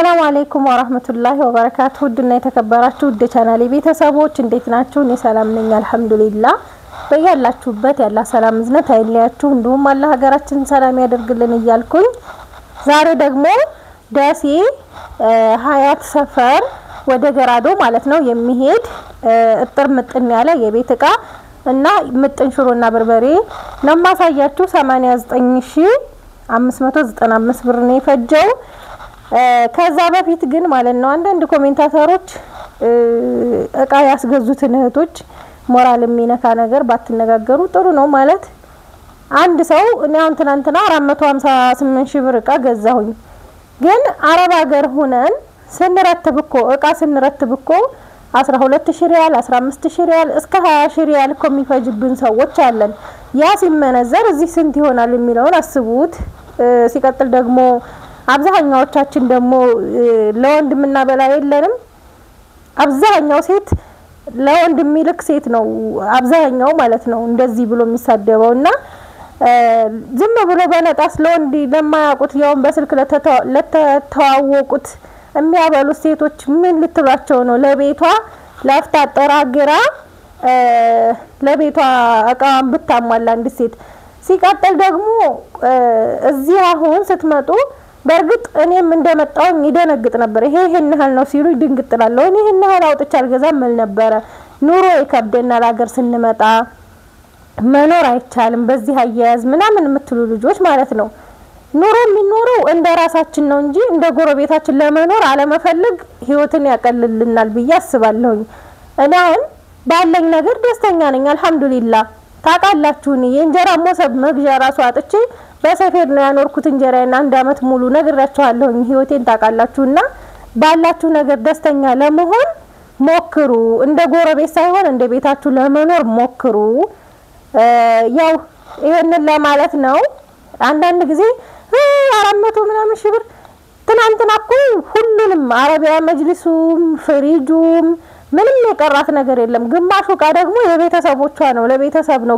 السلام عليكم ورحمة الله وبركاته ودنا يتكبراتو ود ቻናሌ ቤተሰቦች እንዴት ናችሁ እኔ ሰላም ነኝ አልহামዱሊላህ በያላችሁበት ያላ ሰላም ዝነት አይለያችሁ እንዲሁም አላህ ሀገራችን ሰላም ያደርግልን እያልኩኝ ዛሬ ደግሞ ደሴ ሀያት ሰፈር ወደ ገራዶ ማለት ነው የሚሄድ እጥር ምጥን ያለ የቤት ዕቃ እና ምጥን ሽሮና በርበሬ ነው ማሳያችሁ 89595 ብር ነው የፈጀው ከዛ በፊት ግን ማለት ነው አንዳንድ ኮሜንታተሮች እቃ ያስገዙትን እህቶች ሞራል የሚነካ ነገር ባትነጋገሩ ጥሩ ነው ማለት አንድ ሰው እኔ አሁን ትናንትና 458 ሺህ ብር እቃ ገዛሁኝ ግን አረብ ሀገር ሆነን ስንረትብኮ እቃ ስንረትብኮ 12000 ሪያል 15000 ሪያል እስከ 20000 ሪያል ኮሚፈጅብን ሰዎች አለን ያ ሲመነዘር እዚህ ስንት ይሆናል የሚለውን አስቡት ሲቀጥል ደግሞ አብዛኛዎቻችን ደግሞ ለወንድምና በላይ የለንም አብዛኛው ሴት ለወንድ የሚልክ ሴት ነው አብዛኛው ማለት ነው እንደዚህ ብሎ የሚሳደበውና ዝም ብሎ በነጣስ ለወንድ ለማያውቁት ያው በስልክ ለተተዋወቁት የሚያበሉ ሴቶች ምን ልትሏቸው ነው ለቤቷ ለፍታ ጠራግራ ለቤቷ አቃም ብታሟላ እንድ ሴት ሲቀጥል ደግሞ እዚህ አሁን ስትመጡ በርግጥ እኔም እንደመጣው ይደነግጥ ነበር ይሄ ያህል ነው ሲሉ ድንግጥላለሁ እኔ ይሄን ያህል አውጥቻ አልገዛም ምን ነበር ኑሮ ይከብደናል ሀገር ስንመጣ መኖር አይቻልም በዚህ አያያዝ ምናምን የምትሉ ልጆች ማለት ነው ኑሮ የሚኖረው እንደራሳችን ነው እንጂ እንደ ጎረቤታችን ለመኖር አለመፈለግ ህይወትን ያቀልልልናል ብዬ አስባለሁ እኔ አሁን ባለኝ ነገር ደስተኛ ነኝ አልহামዱሊላህ ታቃላችሁ እኔ የእንጀራ ሞሰብ መግዣ ራሱ አጥቼ በሰፈር ነው ያኖርኩት እንጀራና አንድ አመት ሙሉ ነግራችኋለሁ ህይወቴን ታቃላችሁና ባላችሁ ነገር ደስተኛ ለመሆን ሞክሩ እንደ ጎረቤት ሳይሆን እንደ ቤታችሁ ለመኖር ሞክሩ ያው ይሄንን ለማለት ነው አንዳንድ ጊዜ 400 ምናምን ሺህ ብር ትናንትና እኮ ሁሉንም አረቢያ መጅሊሱም ፍሪጁም ምንም የቀራት ነገር የለም ግማሹ ቃ ደግሞ የቤተሰቦቿ ነው ለቤተሰብ ነው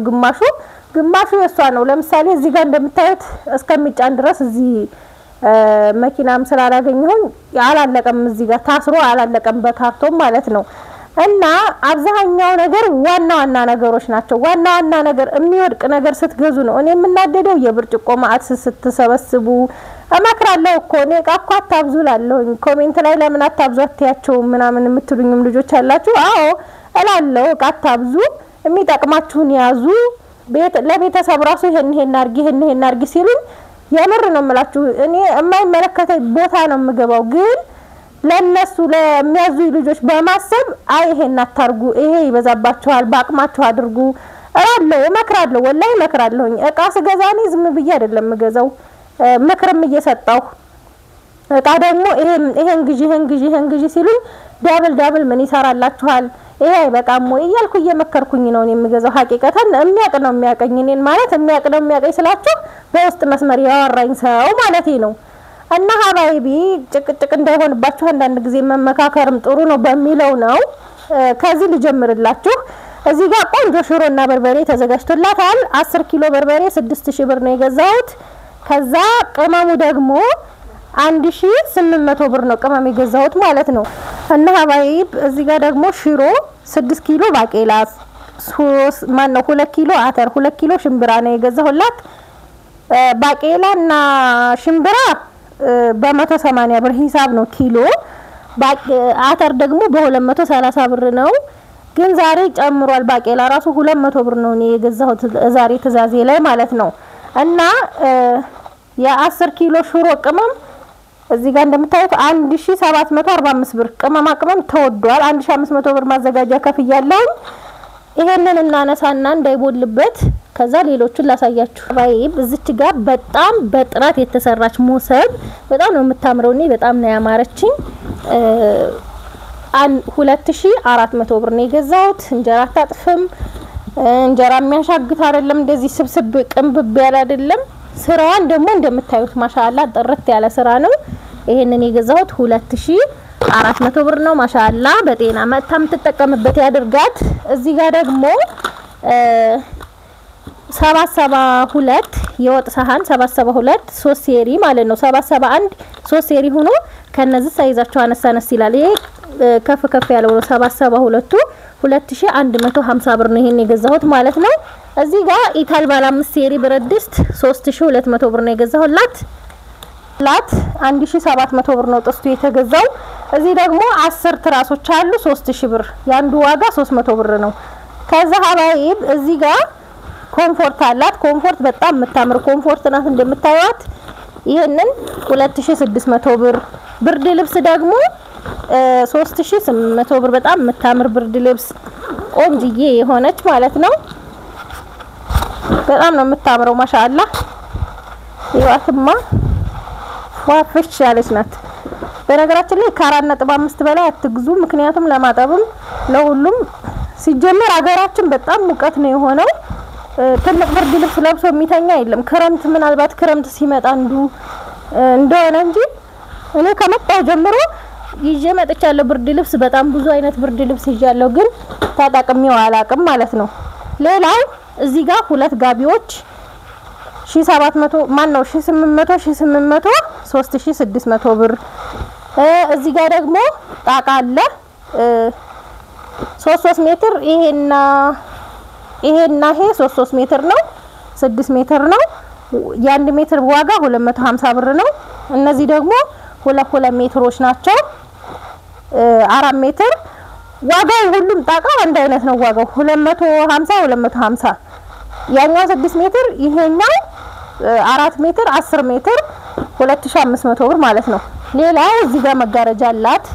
ግማሹ የሷ ነው ለምሳሌ እዚህ ጋር እንደምታዩት እስከሚጫን ድረስ እዚህ መኪናም ስላላገኘሁኝ ያላለቀም እዚህ ጋር ታስሮ አላለቀም በካርቶን ማለት ነው እና አብዛኛው ነገር ዋና ነገሮች ናቸው ዋና ነገር የሚወድቅ ነገር ስትገዙ ነው እኔ የምናደደው የብርጭቆ ማአት ስትሰበስቡ አማክራለሁ እኮ እኔ ቃኳ ታብዙላለሁ ኮሜንት ላይ ለምን አታብዟትያቸው ምናምን የምትሉኝም ልጆች አላችሁ አዎ እላለሁ ቃታብዙ የሚጠቅማችሁን ያዙ ቤት ለቤተሰብ ራሱ ይሄን አርጊ ሲሉኝ የምር ነው የምላችሁ እኔ የማይመለከተኝ ቦታ ነው የምገባው ግን ለነሱ ለሚያዙ ልጆች በማሰብ አይ ይሄን አታርጉ ይሄ ይበዛባችኋል ባቅማችሁ አድርጉ እላለሁ እመክራለሁ ወላሂ እመክራለሁ እቃ ስገዛኔ ዝም ብዬ አይደለም የምገዛው ምክርም እየሰጣው እቃ ደግሞ ይሄን ግዢ ሲሉኝ ዳብል ምን ይሰራላችኋል ይሄ አይበቃም ወይ እያልኩ እየመከርኩኝ ነው የምገዛው ሐቂቀታን የሚያቅ ነው የሚያቀኝ እኔን ማለት የሚያቅ ነው የሚያቀኝ ስላችሁ በውስጥ መስመር ያወራኝ ሰው ማለት ነው እና ሀባይቢ ጭቅጭቅ እንዳይሆንባችሁ አንዳንድ ጊዜ መመካከርም ጥሩ ነው በሚለው ነው ከዚህ ልጀምርላችሁ እዚህ ጋር ቆንጆ ሽሮና በርበሬ ተዘጋጅቶላታል 10 ኪሎ በርበሬ 6000 ብር ነው የገዛሁት ከዛ ቅመሙ ደግሞ 1800 ብር ነው ቅመም የገዛሁት ማለት ነው እና ሀባይብ እዚህ ጋር ደግሞ ሽሮ 6 ኪሎ ባቄላ 2 ኪሎ አተር 2 ኪሎ ሽምብራ ነው የገዛሁላት ባቄላና ሽምብራ በ180 ብር ሂሳብ ነው ኪሎ አተር ደግሞ በ230 ብር ነው ግን ዛሬ ጨምሯል ባቄላ ራሱ 200 ብር ነው የገዛሁት ዛሬ ትዛዜ ላይ ማለት ነው እና የ10 ኪሎ ሽሮ ቅመም እዚህ ጋር እንደምታዩት 1745 ብር ቅመማ ቅመም ተወዷል 1500 ብር ማዘጋጃ ከፍያለሁ ይሄንን እናነሳና እንዳይቦልበት ከዛ ሌሎቹን ላሳያችሁ ባይብ እዚች ጋር በጣም በጥራት የተሰራች ሞሰብ በጣም ነው የምታምረው እኔ በጣም ነው ያማረችኝ 2400 ብር ነው የገዛሁት እንጀራ ታጥፍም እንጀራ የሚያሻግት አይደለም እንደዚህ ስብስብ ቅንብብ ያለ አይደለም ስራዋን ደግሞ እንደምታዩት ማሻአላ ጥርት ያለ ስራ ነው ይሄንን የገዛሁት 2400 ብር ነው ማሻአላ በጤና መታም ተጠቀምበት ያድርጋት እዚህ ጋር ደግሞ 772 የወጥ ሳህን 772 3 ሴሪ ማለት ነው 771 3 ሴሪ ሆኖ ከነዚህ ሳይዛቸው አነሳነስ ይላል። ይሄ ከፍ ከፍ ያለው 772 2150 ብር ነው ይሄን የገዛሁት ማለት ነው። እዚህ ጋር ኢታል ባለ 5 ሴሪ ብረት ድስት 3200 ብር ነው የገዛሁላት። ላት 1700 ብር ነው ጥስቱ የተገዛው። እዚህ ደግሞ 10 ትራሶች አሉ 3000 ብር ያንዱ ዋጋ 300 ብር ነው። ከዛ ሀባይብ እዚህ ጋር ኮምፎርት አላት። ኮምፎርት በጣም የምታምር ኮምፎርት ናት እንደምታዩት። ይሄንን 2600 ብር። ብርድ ልብስ ደግሞ 3800 ብር በጣም የምታምር ብርድ ልብስ ቆንጅዬ የሆነች ማለት ነው። በጣም ነው የምታምረው ማሻአላህ። ይዋትማ ዋፍሽ ያለች ናት። በነገራችን ላይ ከ4.5 በላይ አትግዙ። ምክንያቱም ለማጠብም ለሁሉም ሲጀመር አገራችን በጣም ሙቀት ነው የሆነው። ትልቅ ብርድ ልብስ ለብሶ የሚተኛ የለም። ክረምት ምናልባት ክረምት ሲመጣ እንደሆነ እንጂ እኔ ከመጣሁ ጀምሮ ይዤ መጥቻለሁ ብርድ ልብስ። በጣም ብዙ አይነት ብርድ ልብስ ይዣለሁ፣ ግን ተጠቅሜው አላቅም ማለት ነው። ሌላው እዚህ ጋር ሁለት ጋቢዎች 1700 ማን ነው 1800 3600 ብር። እዚህ ጋር ደግሞ ጣቃ አለ 3 ሜትር ይሄና ይሄ 3 ሜትር ነው 6 ሜትር ነው። የ1 ሜትር ዋጋ 250 ብር ነው። እነዚህ ደግሞ 2 ሜትሮች ናቸው 4 ሜትር ዋጋው ሁሉም ጣቃ አንድ አይነት ነው ዋጋው 250 ያኛው 6 ሜትር ይሄኛው 4 ሜትር 10 ሜትር 2500 ብር ማለት ነው። ሌላው እዚህ ጋር መጋረጃ አላት።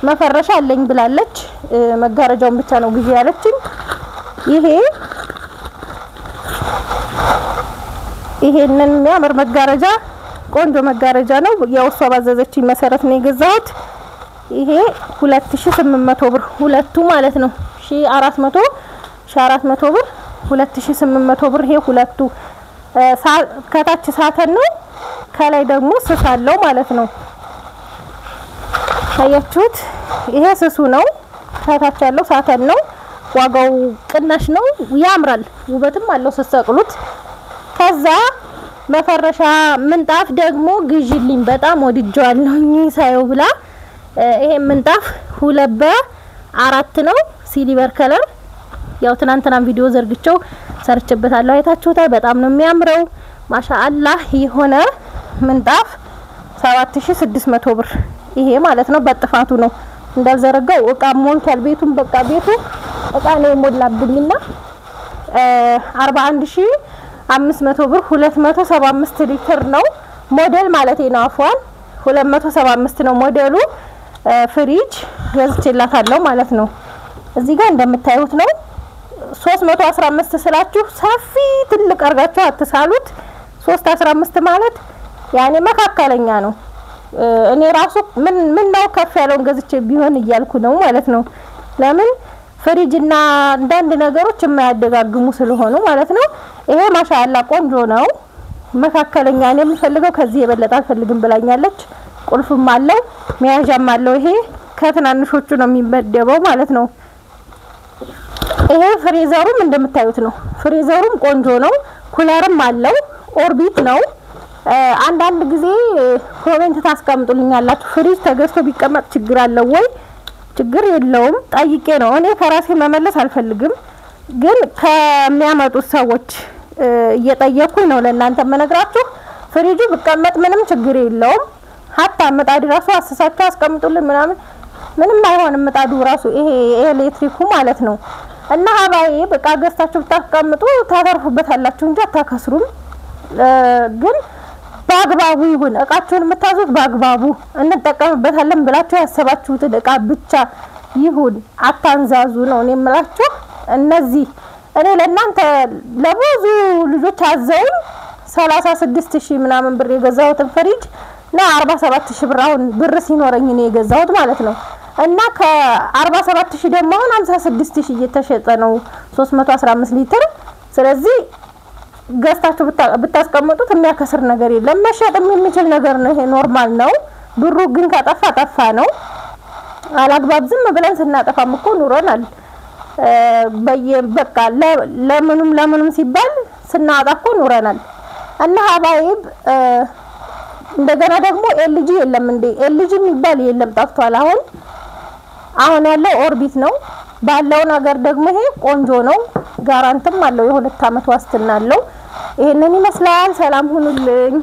መፈረሻ አለኝ ብላለች። መጋረጃውን ብቻ ነው ግዢ ያለችኝ። ይሄንን የሚያምር መጋረጃ ቆንጆ መጋረጃ ነው። ያው እሷ ባዘዘችኝ መሰረት ነው የገዛሁት። ይሄ 2800 ብር ሁለቱ ማለት ነው። 1400 ብር 2800 ብር ይሄ ሁለቱ። ከታች ሳተን ነው ከላይ ደግሞ ስስ አለው ማለት ነው። ታያችሁት? ይሄ ስሱ ነው። ከታች ያለው ሳተን ነው። ዋጋው ቅናሽ ነው። ያምራል፣ ውበትም አለው ስትሰቅሉት። ከዛ መፈረሻ ምንጣፍ ደግሞ ግዢልኝ በጣም ወድጄዋለሁኝ ሳይው ብላ። ይሄ ምንጣፍ 2 በ4 ነው ሲሊቨር ከለር። ያው ትናንትናም ቪዲዮ ዘርግቸው ሰርችበታለሁ አይታችሁታል። በጣም ነው የሚያምረው ማሻአላህ። የሆነ ምንጣፍ 7600 ብር ይሄ ማለት ነው። በጥፋቱ ነው እንዳልዘረጋው እቃ ሞልቷል ቤቱን። በቃ ቤቱ እቃ ነው የሞላብኝና 41500 ብር 275 ሊትር ነው ሞዴል ማለት ነው። አፏን 275 ነው ሞዴሉ። ፍሪጅ ገዝቼላታለሁ ማለት ነው። እዚህ ጋር እንደምታዩት ነው 315 ስላችሁ ሰፊ ትልቅ አርጋችሁ አትሳሉት። 315 ማለት ያኔ መካከለኛ ነው። እኔ ራሱ ምን ነው ከፍ ያለውን ገዝቼ ቢሆን እያልኩ ነው ማለት ነው። ለምን ፍሪጅና አንዳንድ ነገሮች የማያደጋግሙ ስለሆኑ ማለት ነው። ይሄ ማሻአላ ቆንጆ ነው። መካከለኛ ነው የምፈልገው፣ ከዚህ የበለጠ አልፈልግም ብላኛለች። ቁልፍም አለው መያዣም አለው። ይሄ ከትናንሾቹ ነው የሚመደበው ማለት ነው። ይሄ ፍሪዘሩም እንደምታዩት ነው። ፍሪዘሩም ቆንጆ ነው። ኩለርም አለው። ኦርቢት ነው። አንዳንድ ጊዜ ኮሜንት ታስቀምጡልኛላችሁ ፍሪጅ ተገዝቶ ቢቀመጥ ችግር አለው ወይ? ችግር የለውም። ጠይቄ ነው እኔ ከራሴ መመለስ አልፈልግም፣ ግን ከሚያመጡት ሰዎች እየጠየኩኝ ነው ለእናንተ መነግራችሁ። ፍሪጁ ቢቀመጥ ምንም ችግር የለውም። ሀታ ምጣድ ራሱ አስሳችሁ አስቀምጡልን ምንም አይሆንም። ምጣዱ ራሱ ይሄ ኤሌክትሪኩ ማለት ነው። እና ሀባዬ በቃ ገዝታችሁ ብታስቀምጡ ታተርፉበታላችሁ እንጂ አታከስሩም። ግን በአግባቡ ይሁን እቃችሁን የምታዙት በአግባቡ እንጠቀምበታለን ብላችሁ ያሰባችሁትን እቃ ብቻ ይሁን፣ አታንዛዙ ነው እኔ የምላችሁ። እነዚህ እኔ ለእናንተ ለብዙ ልጆች አዘውኝ 36000 ምናምን ብር የገዛሁትን ፍሪጅ እና 47000 ብር አሁን ብር ሲኖረኝ ነው የገዛሁት ማለት ነው። እና ከ47000 ደግሞ አሁን 56000 እየተሸጠ ነው 315 ሊትር። ስለዚህ ገዝታችሁ ብታስቀምጡት የሚያከስር ነገር የለም። መሸጥም የሚችል ነገር ነው። ይሄ ኖርማል ነው። ብሩ ግን ከጠፋ ጠፋ ነው። አላግባብ ዝም ብለን ስናጠፋም እኮ ኑረናል። በቃ ለምኑም ሲባል ስናጣ እኮ ኑረናል። እና ሀባይብ እንደገና ደግሞ ኤልጂ የለም እንዴ ኤልጂ የሚባል የለም ጠፍቷል አሁን ያለው ኦርቢት ነው ባለው ነገር ደግሞ ይሄ ቆንጆ ነው ጋራንቲም አለው የ2 አመት ዋስትና አለው ይሄንን ይመስላል ሰላም ሁኑልኝ